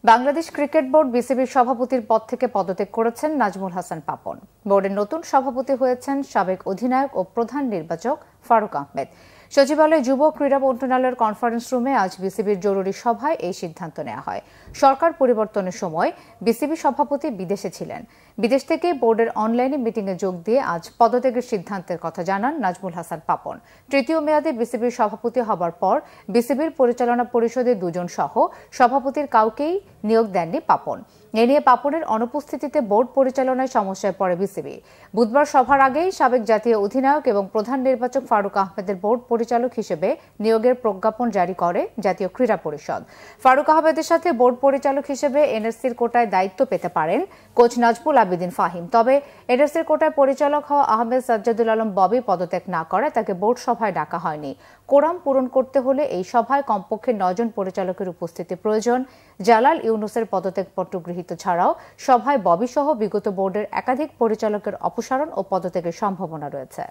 Bangladesh cricket board বিসিবির সভাপতির পদ থেকে পদত্যাগ করেছেন নাজমুল হাসান পাপন। বোর্ডের নতুন সভাপতি হয়েছেন সাবেক অধিনায়ক ও প্রধান নির্বাচক ফারুক আহমেদ। সচিবালয়ে যুব ক্রীড়া মন্ত্রণালয়ের কনফারেন্স রুমে আজ বিসিবির জরুরি সভায় এই সিদ্ধান্ত নেওয়া হয়। সরকার পরিবর্তনের সময় বিসিবি সভাপতি বিদেশে ছিলেন। বিদেশ থেকে বোর্ডের অনলাইনে মিটিংয়ে যোগ দিয়ে আজ পদত্যাগের সিদ্ধান্তের কথা জানান নাজমুল হাসান পাপন। তৃতীয় মেয়াদে বিসিবির সভাপতি হবার পর বিসিবির পরিচালনা পরিষদের দুজন সহ সভাপতির কাউকেই নিয়োগ দেননি পাপন। এ নিয়ে পাপনের অনুপস্থিতিতে বোর্ড পরিচালনায় সমস্যায় পড়ে বিসিবি। বুধবার সভার আগেই সাবেক জাতীয় অধিনায়ক এবং প্রধান নির্বাচক ফারুক আহমেদের বোর্ড পরিচালক হিসেবে নিয়োগের প্রজ্ঞাপন জারি করে জাতীয় ক্রীড়া পরিষদ। ফারুক আহমেদের সাথে বোর্ড পরিচালক হিসেবে এনএসসির কোটায় দায়িত্ব পেতে পারেন কোচ নাজমুল আবেদিন ফাহিম। তবে এনএসসির কোটায় পরিচালক হওয়া আহমেদ সাজ্জাদুল আলম ববি পদত্যাগ না করায় তাকে বোর্ড সভায় ডাকা হয়নি। কোরাম পূরণ করতে হলে এই সভায় কমপক্ষে 9 জন পরিচালকের উপস্থিতি প্রয়োজন। জালাল ইউনুসের পদত্যাগপত্র গৃহীত ছাড়াও সভায় ববি সহ বিগত বোর্ডের একাধিক পরিচালকের অপসারণ ও পদত্যাগের সম্ভাবনা রয়েছে।